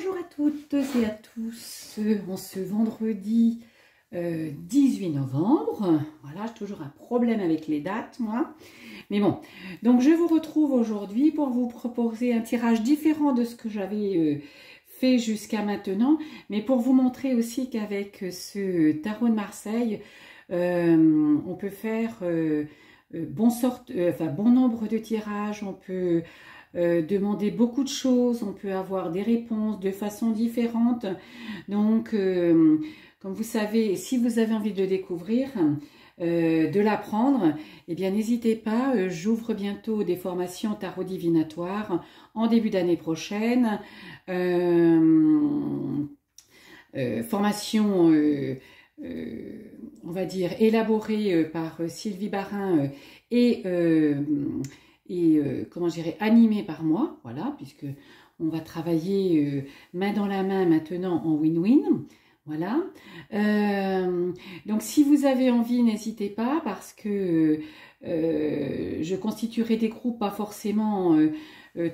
Bonjour à toutes et à tous, en ce vendredi 18 novembre, voilà, j'ai toujours un problème avec les dates moi, mais bon, donc je vous retrouve aujourd'hui pour vous proposer un tirage différent de ce que j'avais fait jusqu'à maintenant, mais pour vous montrer aussi qu'avec ce tarot de Marseille, on peut faire bon nombre de tirages, on peut demander beaucoup de choses, on peut avoir des réponses de façon différente. Donc, comme vous savez, si vous avez envie de le découvrir, de l'apprendre, eh bien n'hésitez pas, j'ouvre bientôt des formations tarot divinatoire en début d'année prochaine. Formation, on va dire, élaborée par Sylvie Barin comment je dirais, animé par moi, voilà, puisque on va travailler main dans la main maintenant en win-win, voilà. Donc si vous avez envie, n'hésitez pas, parce que je constituerai des groupes pas forcément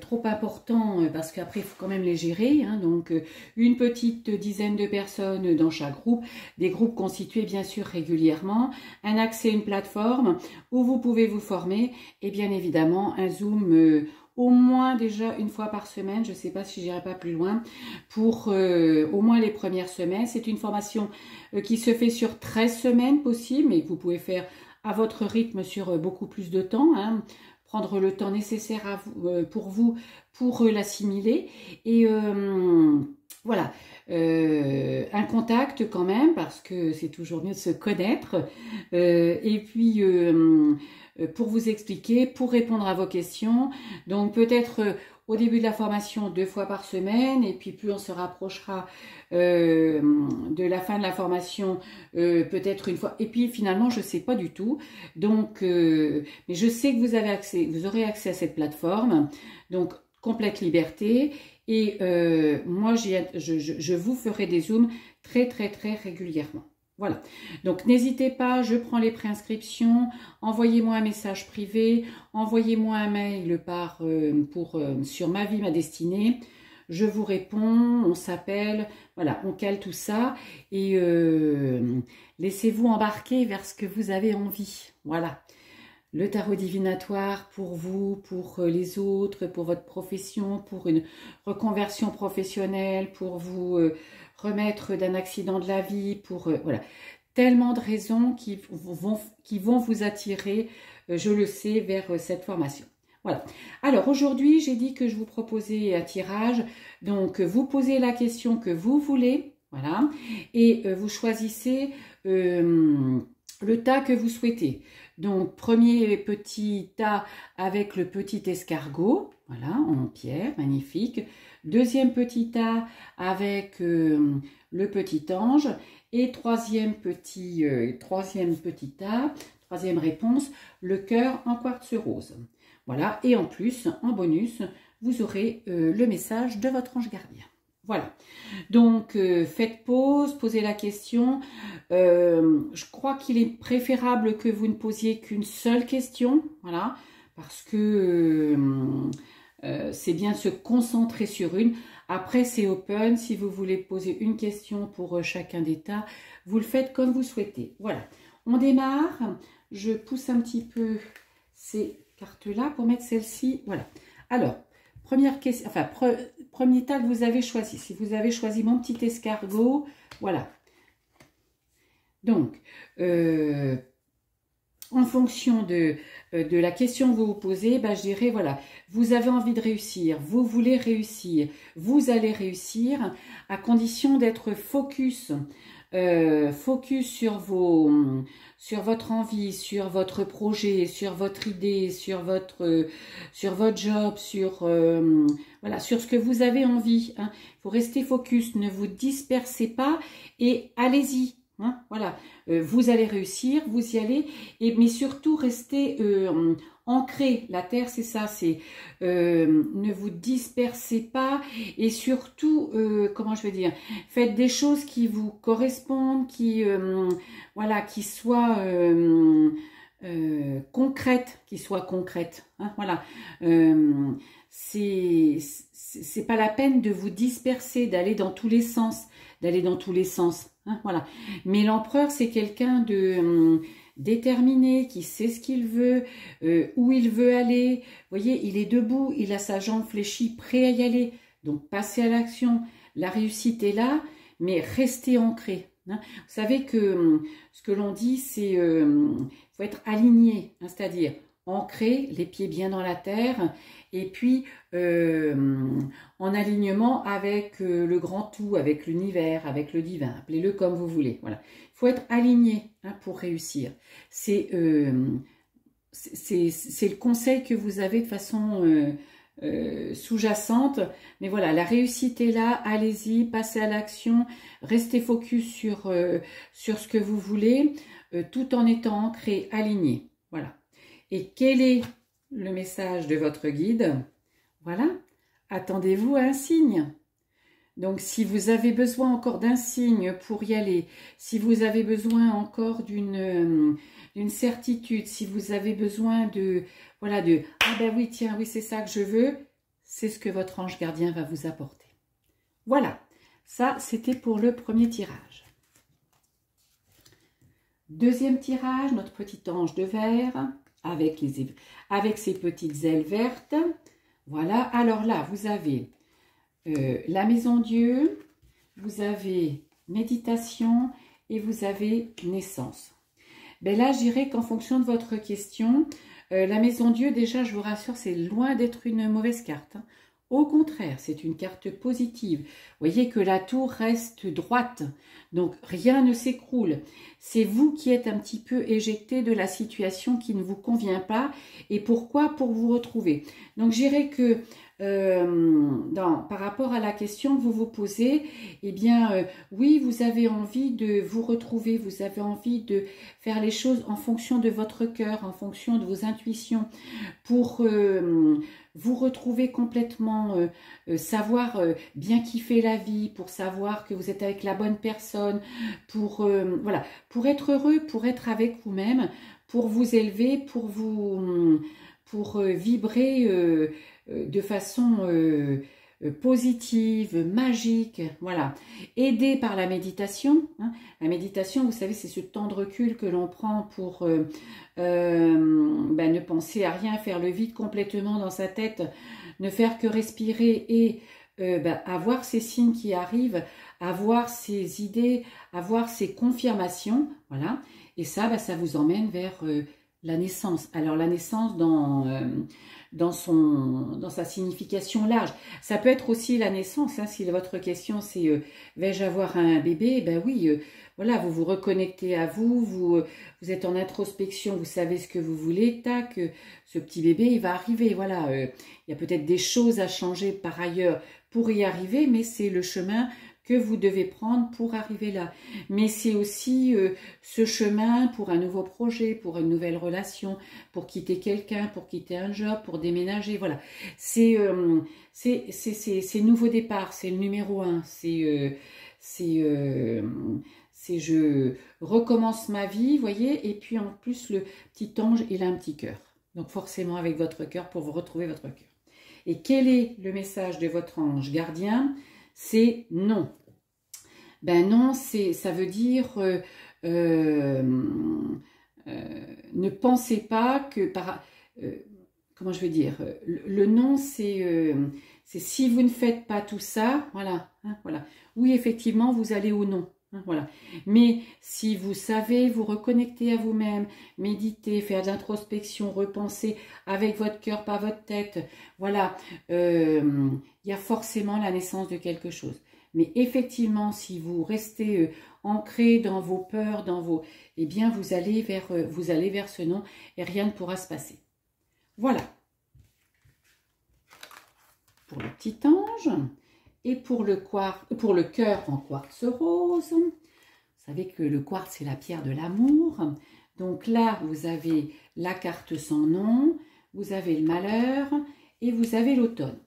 trop importants, parce qu'après il faut quand même les gérer, hein, donc une petite dizaine de personnes dans chaque groupe, des groupes constitués bien sûr régulièrement, un accès à une plateforme où vous pouvez vous former, et bien évidemment un Zoom au moins déjà une fois par semaine, je ne sais pas si j'irai pas plus loin, pour au moins les premières semaines. C'est une formation qui se fait sur 13 semaines possible, mais que vous pouvez faire à votre rythme sur beaucoup plus de temps, hein. Prendre le temps nécessaire à vous, pour l'assimiler. Et voilà, un contact quand même, parce que c'est toujours mieux de se connaître. Et puis, pour vous expliquer, pour répondre à vos questions. Donc peut-être au début de la formation 2 fois par semaine, et puis plus on se rapprochera de la fin de la formation, peut-être une fois. Et puis finalement, je ne sais pas du tout. Donc, mais je sais que vous aurez accès à cette plateforme. Donc, complète liberté. Et moi, je vous ferai des zooms très régulièrement. Voilà, donc n'hésitez pas, je prends les préinscriptions, envoyez-moi un message privé, envoyez-moi un mail sur ma vie, ma destinée, je vous réponds, on s'appelle, voilà, on cale tout ça et laissez-vous embarquer vers ce que vous avez envie, voilà. Le tarot divinatoire pour vous, pour les autres, pour votre profession, pour une reconversion professionnelle, pour vous remettre d'un accident de la vie, pour voilà, tellement de raisons qui vont vous attirer, je le sais, vers cette formation. Voilà. Alors aujourd'hui, j'ai dit que je vous proposais un tirage. Donc vous posez la question que vous voulez, voilà, et vous choisissez le tas que vous souhaitez. Donc, premier petit tas avec le petit escargot, voilà, en pierre, magnifique. Deuxième petit tas avec le petit ange. Et troisième petit tas, troisième réponse, le cœur en quartz rose. Voilà, et en plus, en bonus, vous aurez le message de votre ange gardien. Voilà, donc faites pause, posez la question. Je crois qu'il est préférable que vous ne posiez qu'une seule question, voilà, parce que c'est bien de se concentrer sur une. Après, c'est open, si vous voulez poser une question pour chacun des tas, vous le faites comme vous souhaitez. Voilà, on démarre, je pousse un petit peu ces cartes-là pour mettre celle-ci, voilà. Alors, première question, enfin, premier tas que vous avez choisi. Si vous avez choisi mon petit escargot, voilà. Donc, en fonction de la question que vous vous posez, ben, je dirais, voilà, vous avez envie de réussir, vous voulez réussir, vous allez réussir, à condition d'être focus. Focus sur votre envie, sur votre projet, sur votre idée, sur votre job, voilà, sur ce que vous avez envie, hein. Faut rester focus, ne vous dispersez pas et allez-y, hein, voilà. Vous allez réussir, vous y allez, mais surtout restez ancré. La terre, c'est ça, c'est ne vous dispersez pas et surtout, comment je veux dire, faites des choses qui vous correspondent, voilà, qui soient concrètes, hein, voilà. c'est pas la peine de vous disperser, d'aller dans tous les sens, hein, voilà. Mais l'empereur, c'est quelqu'un de déterminé, qui sait ce qu'il veut, où il veut aller. Vous voyez, il est debout, il a sa jambe fléchie, prêt à y aller. Donc, passez à l'action. La réussite est là, mais restez ancré. Hein. Vous savez que ce que l'on dit, c'est faut être aligné, hein, c'est-à-dire ancré, les pieds bien dans la terre, et puis en alignement avec le grand tout, avec l'univers, avec le divin, appelez-le comme vous voulez. Voilà. Il faut être aligné, hein, pour réussir. C'est le conseil que vous avez de façon sous-jacente, mais voilà, la réussite est là, allez-y, passez à l'action, restez focus sur ce que vous voulez, tout en étant ancré, aligné. Voilà. Et quel est le message de votre guide? Voilà, attendez-vous à un signe. Donc, si vous avez besoin encore d'un signe pour y aller, si vous avez besoin encore d'une certitude, si vous avez besoin voilà, ah ben oui, tiens, oui, c'est ça que je veux, c'est ce que votre ange gardien va vous apporter. Voilà, ça, c'était pour le premier tirage. Deuxième tirage, notre petit ange de verre, avec ses petites ailes vertes. Voilà, alors là, vous avez la maison Dieu, vous avez méditation et vous avez naissance. Ben là, je dirais qu'en fonction de votre question, la maison Dieu, déjà, je vous rassure, c'est loin d'être une mauvaise carte. Hein. Au contraire, c'est une carte positive. Vous voyez que la tour reste droite, donc rien ne s'écroule. C'est vous qui êtes un petit peu éjecté de la situation qui ne vous convient pas. Et pourquoi? Pour vous retrouver. Donc, je dirais que par rapport à la question que vous vous posez, eh bien, oui, vous avez envie de vous retrouver, vous avez envie de faire les choses en fonction de votre cœur, en fonction de vos intuitions, pour vous retrouver complètement, savoir bien kiffer la vie, pour savoir que vous êtes avec la bonne personne, pour voilà, pour être heureux, pour être avec vous-même, pour vous élever, pour vibrer de façon positive, magique, voilà. Aidé par la méditation. Hein. La méditation, vous savez, c'est ce temps de recul que l'on prend pour ne penser à rien, faire le vide complètement dans sa tête, ne faire que respirer et avoir ces signes qui arrivent, avoir ces idées, avoir ces confirmations, voilà. Et ça, ça vous emmène vers la naissance. Alors la naissance dans sa signification large. Ça peut être aussi la naissance, hein, si votre question c'est vais-je avoir un bébé? Ben oui, voilà, vous vous reconnectez à vous, vous êtes en introspection, vous savez ce que vous voulez, tac, ce petit bébé il va arriver, voilà. Il y a peut-être des choses à changer par ailleurs pour y arriver, mais c'est le chemin que vous devez prendre pour arriver là. Mais c'est aussi ce chemin pour un nouveau projet, pour une nouvelle relation, pour quitter quelqu'un, pour quitter un job, pour déménager, voilà. C'est nouveau départ, c'est le numéro 1, c'est je recommence ma vie, vous voyez, et puis en plus le petit ange, il a un petit cœur. Donc forcément avec votre cœur pour vous retrouver votre cœur. Et quel est le message de votre ange gardien? C'est non. Ben non, ça veut dire ne pensez pas que comment je veux dire, le non c'est si vous ne faites pas tout ça, voilà, hein, voilà. Oui, effectivement, vous allez au non. Hein, voilà. Mais si vous savez vous reconnecter à vous-même, méditer, faire de l'introspection, repenser avec votre cœur, pas votre tête, voilà, il y a forcément la naissance de quelque chose. Mais effectivement, si vous restez ancré dans vos peurs, eh bien, vous allez vers ce non et rien ne pourra se passer. Voilà. Pour le petit ange. Et pour le cœur en quartz rose, vous savez que le quartz, c'est la pierre de l'amour. Donc là, vous avez la carte sans nom, vous avez le malheur et vous avez l'automne.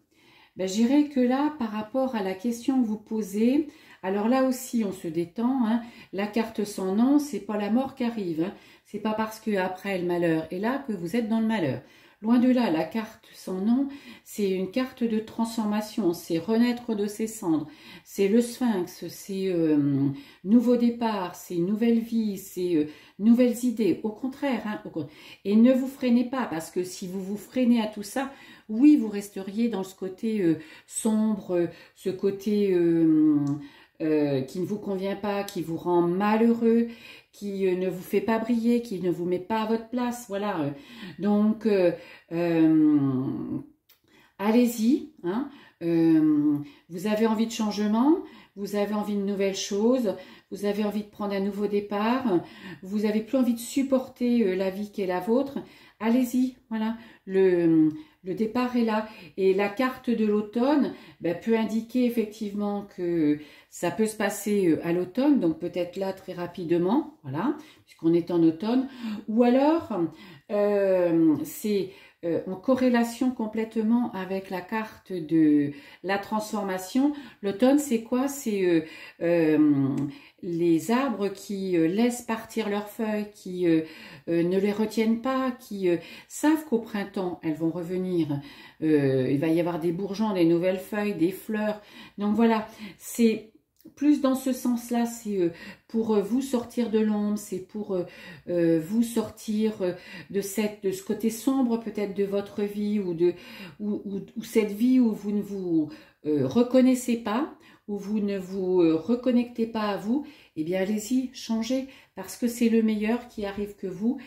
Ben, je dirais que là, par rapport à la question que vous posez, alors là aussi, on se détend. Hein. La carte sans nom, c'est pas la mort qui arrive. Hein. C'est pas parce que après le malheur est là que vous êtes dans le malheur. loin de là, la carte sans nom, c'est une carte de transformation, c'est renaître de ses cendres, c'est le sphinx, c'est nouveau départ, c'est nouvelle vie, c'est nouvelles idées, au contraire, hein, et ne vous freinez pas, parce que si vous vous freinez à tout ça, oui, vous resteriez dans ce côté sombre, ce côté qui ne vous convient pas, qui vous rend malheureux, qui ne vous fait pas briller, qui ne vous met pas à votre place, voilà. Donc, allez-y, hein. Vous avez envie de changement, vous avez envie de nouvelles choses, vous avez envie de prendre un nouveau départ, vous n'avez plus envie de supporter la vie qui est la vôtre, allez-y, voilà, le départ est là. Et la carte de l'automne peut indiquer effectivement que ça peut se passer à l'automne, donc peut-être là très rapidement, voilà, puisqu'on est en automne, ou alors c'est en corrélation complètement avec la carte de la transformation. L'automne, c'est quoi? C'est les arbres qui laissent partir leurs feuilles, qui ne les retiennent pas, qui savent qu'au printemps, elles vont revenir. Il va y avoir des bourgeons, des nouvelles feuilles, des fleurs. Donc voilà, c'est plus dans ce sens-là, c'est pour vous sortir de l'ombre, c'est pour vous sortir de ce côté sombre peut-être de votre vie ou cette vie où vous ne vous reconnaissez pas, où vous ne vous reconnectez pas à vous. Eh bien allez-y, changez, parce que c'est le meilleur qui arrive que vous.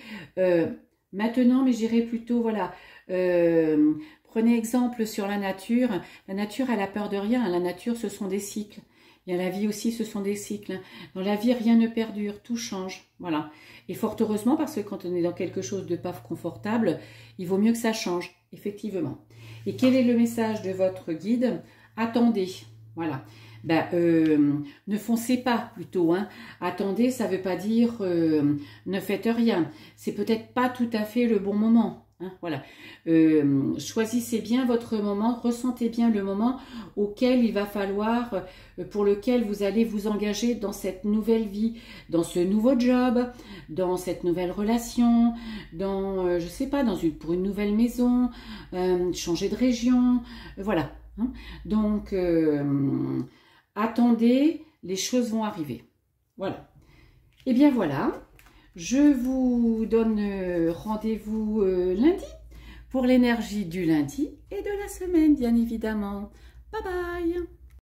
Maintenant, mais j'irai plutôt, voilà, prenez exemple sur la nature. La nature, elle a peur de rien. La nature, ce sont des cycles. Bien, la vie aussi, ce sont des cycles. Dans la vie, rien ne perdure, tout change. Voilà. Et fort heureusement, parce que quand on est dans quelque chose de pas confortable, il vaut mieux que ça change, effectivement. Et quel est le message de votre guide? Attendez. Voilà. Ne foncez pas plutôt. Hein. Attendez, ça ne veut pas dire ne faites rien. C'est peut-être pas tout à fait le bon moment. Hein, voilà. Choisissez bien votre moment, ressentez bien le moment auquel il va falloir, pour lequel vous allez vous engager dans cette nouvelle vie, dans ce nouveau job, dans cette nouvelle relation, dans, je sais pas, pour une nouvelle maison, changer de région, voilà. Hein. Donc, attendez, les choses vont arriver. Voilà. Et bien voilà. Je vous donne rendez-vous lundi pour l'énergie du lundi et de la semaine, bien évidemment. Bye bye!